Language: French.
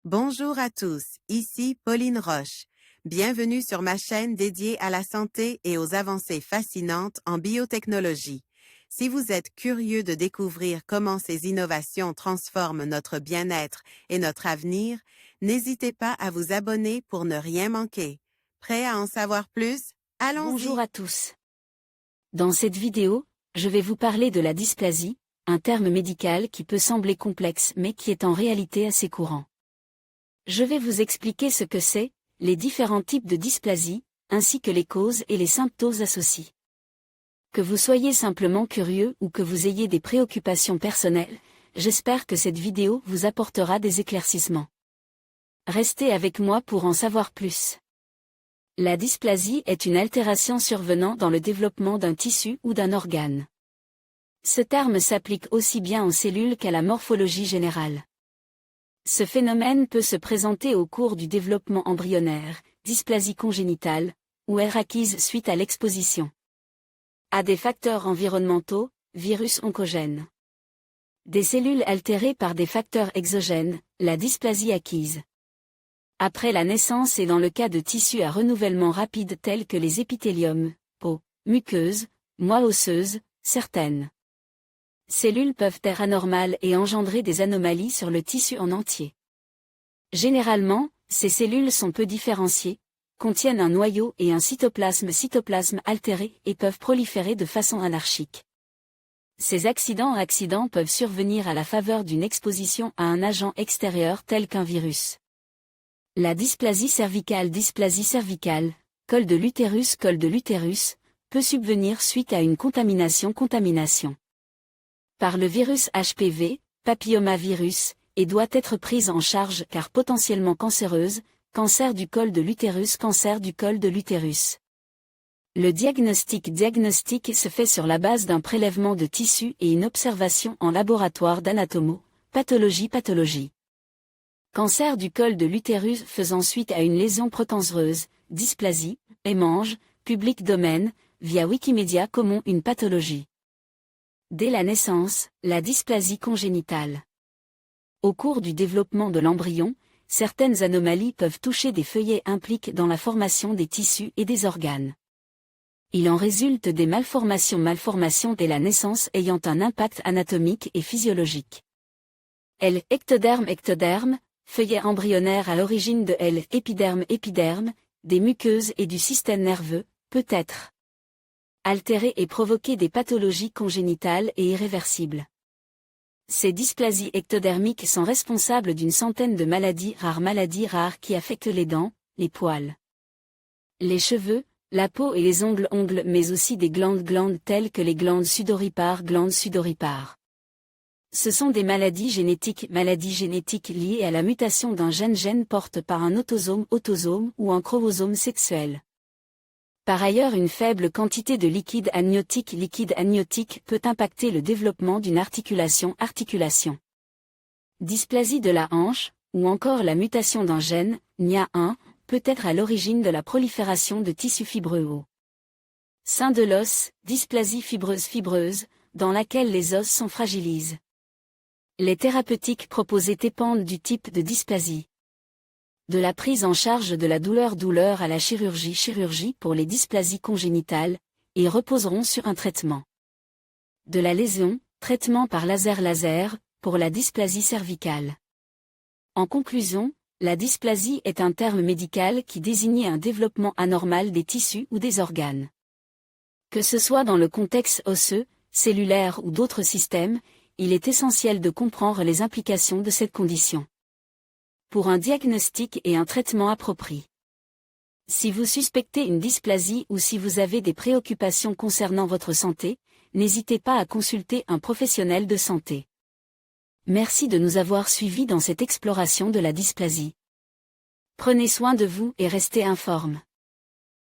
Bonjour à tous, ici Pauline Roche. Bienvenue sur ma chaîne dédiée à la santé et aux avancées fascinantes en biotechnologie. Si vous êtes curieux de découvrir comment ces innovations transforment notre bien-être et notre avenir, n'hésitez pas à vous abonner pour ne rien manquer. Prêt à en savoir plus? Bonjour Allons-y! à tous. Dans cette vidéo, je vais vous parler de la dysplasie, un terme médical qui peut sembler complexe mais qui est en réalité assez courant. Je vais vous expliquer ce que c'est, les différents types de dysplasie, ainsi que les causes et les symptômes associés. Que vous soyez simplement curieux ou que vous ayez des préoccupations personnelles, j'espère que cette vidéo vous apportera des éclaircissements. Restez avec moi pour en savoir plus. La dysplasie est une altération survenant dans le développement d'un tissu ou d'un organe. Ce terme s'applique aussi bien aux cellules qu'à la morphologie générale. Ce phénomène peut se présenter au cours du développement embryonnaire, dysplasie congénitale, ou est acquise suite à l'exposition à des facteurs environnementaux, virus oncogènes. Des cellules altérées par des facteurs exogènes, la dysplasie acquise. Après la naissance et dans le cas de tissus à renouvellement rapide tels que les épithéliums, peau, muqueuses, moelle osseuse, certaines cellules peuvent être anormales et engendrer des anomalies sur le tissu en entier. Généralement, ces cellules sont peu différenciées, contiennent un noyau et un cytoplasme altéré et peuvent proliférer de façon anarchique. Ces accidents peuvent survenir à la faveur d'une exposition à un agent extérieur tel qu'un virus. La dysplasie cervicale, col de l'utérus, peut subvenir suite à une contamination. Par le virus HPV, papillomavirus, et doit être prise en charge car potentiellement cancéreuse, cancer du col de l'utérus. Le diagnostic se fait sur la base d'un prélèvement de tissu et une observation en laboratoire d'anatomo-pathologie. Cancer du col de l'utérus faisant suite à une lésion protangéreuse, dysplasie, hémange, public domaine, via Wikimedia Commons une pathologie. Dès la naissance, la dysplasie congénitale. Au cours du développement de l'embryon, certaines anomalies peuvent toucher des feuillets impliquent dans la formation des tissus et des organes. Il en résulte des malformations dès la naissance ayant un impact anatomique et physiologique. L. Ectoderme, feuillet embryonnaire à l'origine de L. Épiderme, des muqueuses et du système nerveux, peut être altéré et provoquer des pathologies congénitales et irréversibles. Ces dysplasies ectodermiques sont responsables d'une centaine de maladies rares qui affectent les dents, les poils, les cheveux, la peau et les ongles mais aussi des glandes telles que les glandes sudoripares. Ce sont des maladies génétiques liées à la mutation d'un gène porte par un autosome ou un chromosome sexuel. Par ailleurs, une faible quantité de liquide amniotique peut impacter le développement d'une articulation. Dysplasie de la hanche, ou encore la mutation d'un gène, NIA1, peut être à l'origine de la prolifération de tissus fibreux. Sein de l'os, dysplasie fibreuse, dans laquelle les os sont fragilisés. Les thérapeutiques proposées dépendent du type de dysplasie. De la prise en charge de la douleur à la chirurgie pour les dysplasies congénitales, et reposeront sur un traitement. De la lésion, traitement par laser, pour la dysplasie cervicale. En conclusion, la dysplasie est un terme médical qui désigne un développement anormal des tissus ou des organes. Que ce soit dans le contexte osseux, cellulaire ou d'autres systèmes, il est essentiel de comprendre les implications de cette condition pour un diagnostic et un traitement approprié. Si vous suspectez une dysplasie ou si vous avez des préoccupations concernant votre santé, n'hésitez pas à consulter un professionnel de santé. Merci de nous avoir suivis dans cette exploration de la dysplasie. Prenez soin de vous et restez informes.